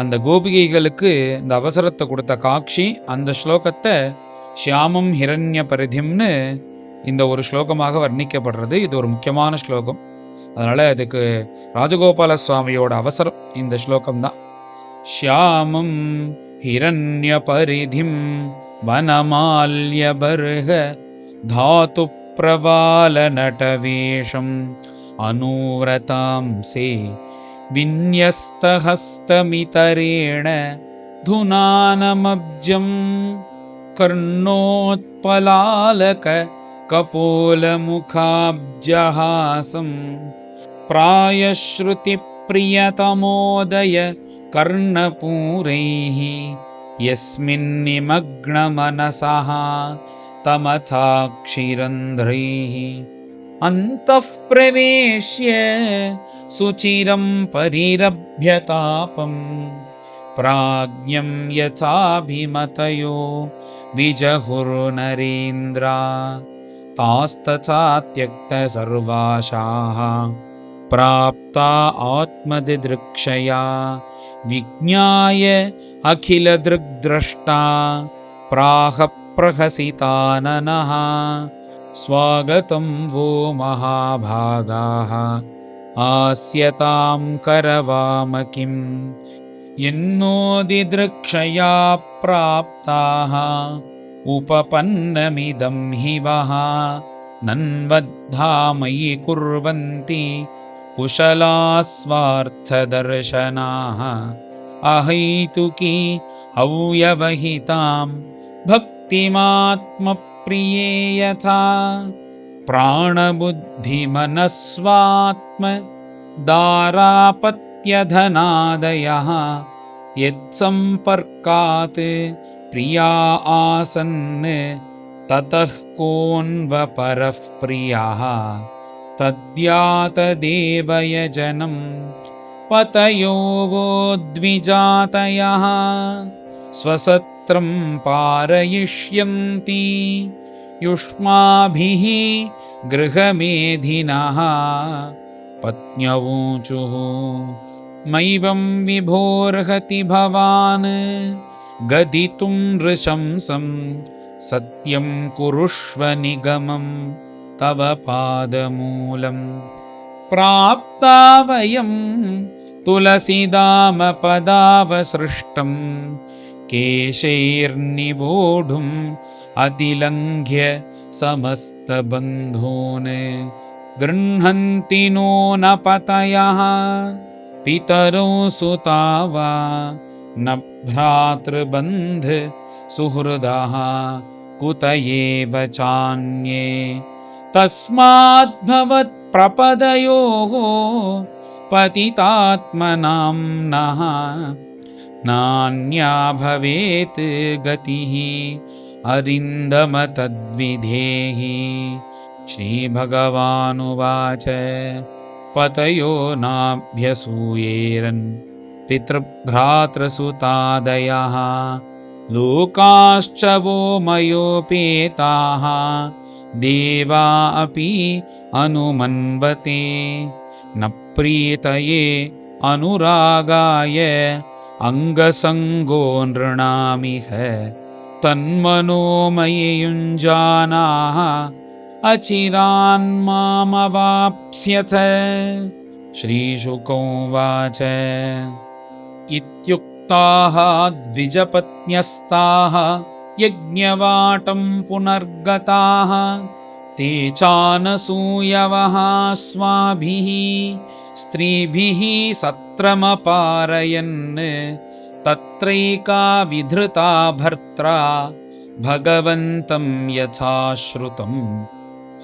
அந்த கோபிகைகளுக்கு இந்த அவசரத்தை கொடுத்த காட்சி, அந்த ஸ்லோகத்தை ஷியாமம் ஹிரண்ய பரிதிம்னு இந்த ஒரு ஸ்லோகமாக வர்ணிக்கப்படுறது. இது ஒரு முக்கியமான ஸ்லோகம். அதனால் அதுக்கு ராஜகோபால சுவாமியோட அவசரம் இந்த ஸ்லோகம்தான். ஷியாமம் ஹிரண்ய பரிதிம் வனமால்யபர்ஹ தாது பிரவால நடவேஷம் அனூரதாம்சே விந்யஸ்தஹஸ்தமிதரேண துனானமப்ஜம் கர்ணோத்பலாலக கபோலமுகாப்ஜஹாசம் பிராயஸ்ருதி பிரியதமோதய கர்ணபூரைः यस्मिन्निमग्नमनसः तमथाक्षिरन्ध्रैः अन्तः प्रवेश्य सुचिरं परिरभ्यतापम् प्राज्ञं यथाभिमतयो विजहुर्नरेन्द्रा तास्तथा त्यक्तसर्वाशाः प्राप्ता आत्मदिदृक्षया विज्ञाय अखिलदृग्द्रष्टा प्राह प्रहसिताननः स्वागतं वो महाभागाः आस्यतां करवाम किम् यन्नोदिदृक्षया प्राप्ताः उपपन्नमिदं हि वः नन्वद्धा मयि कुर्वन्ति कुशलास्वार्थदर्शनाः अहैतुकी अव्यवहितां भक्तिमात्मप्रिये यथा प्राणबुद्धिमनस्वात्म दारापत्यधनादयः यत्सम्पर्कात् प्रिया आसन् ततः कोऽन्वपरः प्रियः तद्यातदेव यजनं पतयो वो द्विजातयः स्वसत्रं पारयिष्यन्ति युष्माभिः गृहमेधिनः पत्न्यवोचुः मैवं विभोर्हति भवान् गदितुं नृशंसं सत्यं कुरुष्व निगमं तव पादमूलम् प्राप्ता वयं तुलसीदामपदावसृष्टं केशैर्निवोढुम् अतिलङ्घ्य समस्तबन्धून् गृह्णन्ति नो न पतयः पितरो सुता वा न भ्रातृबन्ध सुहृदः कुत एव चान्ये तस्माद्भवत्प्रपदयोः पतितात्मनां नः नान्या भवेत् गतिः अरिन्दम तद्विधेहि श्रीभगवानुवाच पतयो नाभ्यसूयेरन् पितृभ्रातृसुतादयः लोकाश्च वो मयोपेताः देवा अपि अनुमन्वते न प्रीतये अनुरागाय अङ्गसङ्गो नृणामिह तन्मनोमयि युञ्जानाः अचिरान्मामवाप्स्यथ। श्रीशुकोवाच इत्युक्ताः द्विजपत्न्यस्ताः यज्ञवाटं पुनर्गताः ते चानसूयवः स्वाभिः स्त्रीभिः सत्रमपारयन् तत्रैका विधृता भर्त्रा भगवन्तं यथाश्रुतं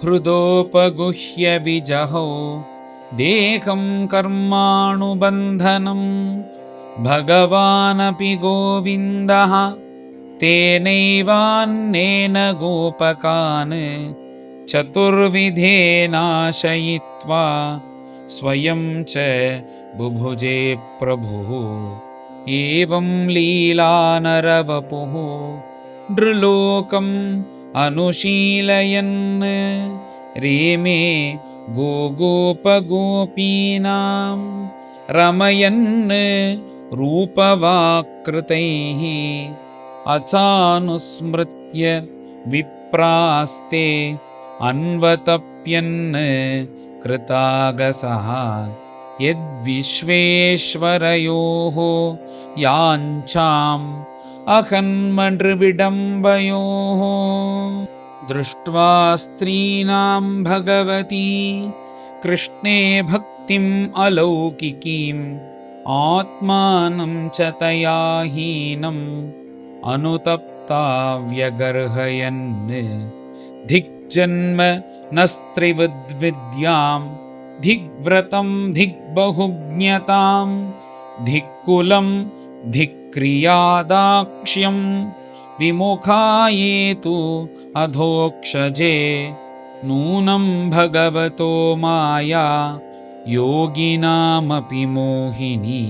हृदोपगुह्य विजहौ देहं कर्माणुबन्धनं भगवानपि गोविन्दः तेनैवान्नेन गोपकान् चतुर्विधेनाशयित्वा स्वयं च बुभुजे प्रभुः एवं लीलानरवपुः नृलोकम् अनुशीलयन् रेमे गोगोपगोपीनां रमयन् रूपवाकृतैः अथानुस्मृत्य विप्रास्ते अन्वतप्यन् कृतागसः यद्विश्वेश्वरयोः याञ्छाम् अहन्मनृविडम्बयोः दृष्ट्वा स्त्रीणां भगवती कृष्णे भक्तिम् अलौकिकीम् आत्मानं च तया हीनम् अनुतप्ता व्यगर्हयन् धिग्जन्म न स्त्रिवद्विद्यां धिग्व्रतं धिग्बहुज्ञतां धिक्कुलं धिक्रियादाक्ष्यं विमुखायेतु अधोक्षजे नूनं भगवतो माया योगिनामपि मोहिनी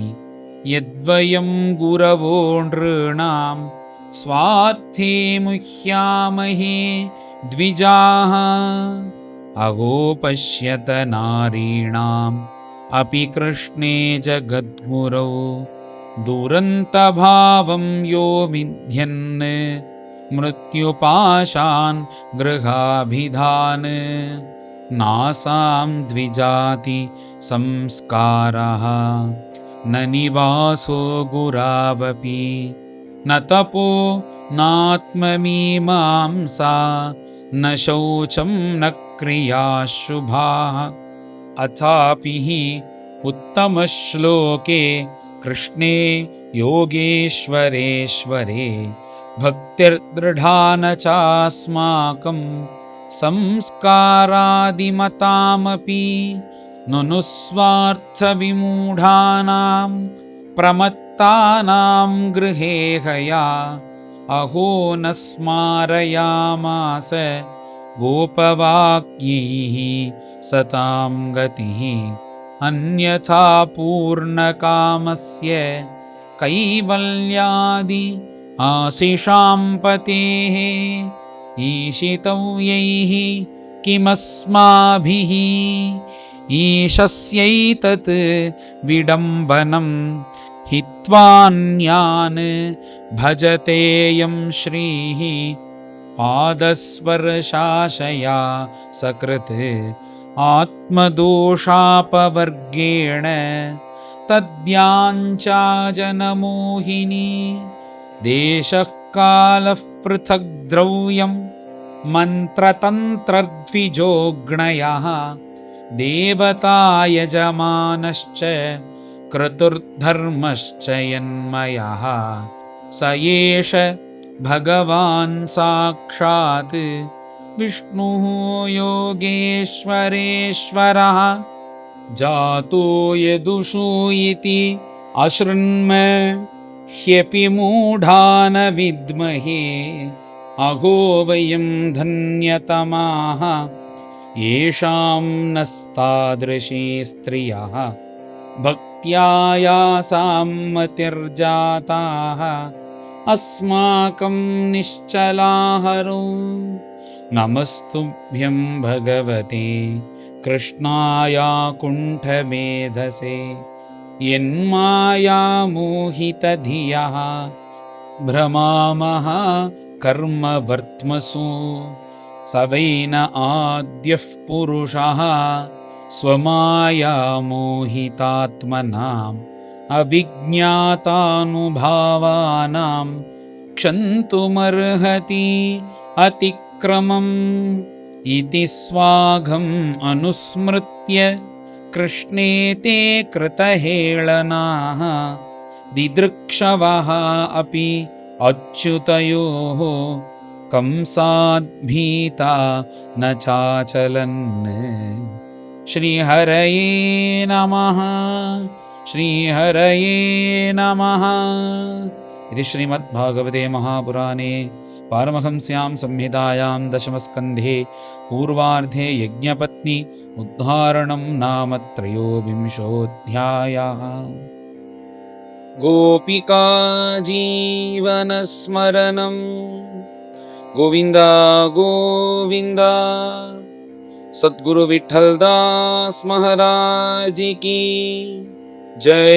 यद्वयं गुरवो नृणां स्वार्थे मुह्यामहे द्विजाः अगोपश्यत नारीणाम् अपि कृष्णे जगद्गुरौ दुरन्तभावं यो विध्यन् मृत्युपाशान् गृहाभिधान् नासां द्विजाति संस्कारः न निवासो गुरावपि न तपो नात्ममीमांसा न शौचं न क्रियाः शुभाः अथापि हि उत्तमश्लोके कृष्णे योगेश्वरेश्वरे भक्तिर्दृढा न चास्माकं संस्कारादिमतामपि नुनुस्वार्थविमूढानां प्रमत्तानां गृहे हया अहो न स्मारयामास गोपवाक्यैः सतां गतिः अन्यथा पूर्णकामस्य कैवल्यादि आशिषां पतेः ईशितव्यैः किमस्माभिः ईशस्यैतत् विडम्बनं हित्वान्यान् भजतेयं श्रीः पादस्पर्शाशया सकृत् आत्मदोषापवर्गेण तद्याञ्चा जनमोहिनी देशः कालः पृथक् द्रव्यं मन्त्रतन्त्रद्विजोग्णयः देवता यजमानश्च क्रतुर्धर्मश्च यन्मयः स एष भगवान् साक्षात् विष्णुः योगेश्वरेश्वरः जातो यदुषु इति अशृण्म ह्यपि मूढा न विद्महे अहो वयं धन्यतमाः येषां नस्तादृशी स्त्रियः भक्त्या यासां मतिर्जाताः अस्माकं निश्चलाहरो नमस्तुभ्यं भगवते कृष्णाय कुण्ठमेधसे यन्मायामोहितधियः भ्रमामः कर्मवर्त्मसु स वै न आद्यः पुरुषः स्वमायामोहितात्मनाम् अविज्ञातानुभावानां क्षन्तुमर्हति अतिक्रमम् इति स्वाघम् अनुस्मृत्य कृष्णे ते कृतहेळनाः दिदृक्षवः अपि अच्युतयोः कंसाद्भीता न चाचलन् श्रीहरये नमः श्रीहरये नमः। इति श्रीमद्भागवते महापुराणे पारमहंस्यां संहितायां दशमस्कन्धे पूर्वार्धे यज्ञपत्नी उद्धारणं नाम त्रयोविंशोऽध्यायः। गोपिका जीवनस्मरणं गोविन्द गोविन्द। सद्गुरु विठ्ठलदास महाराज की जय।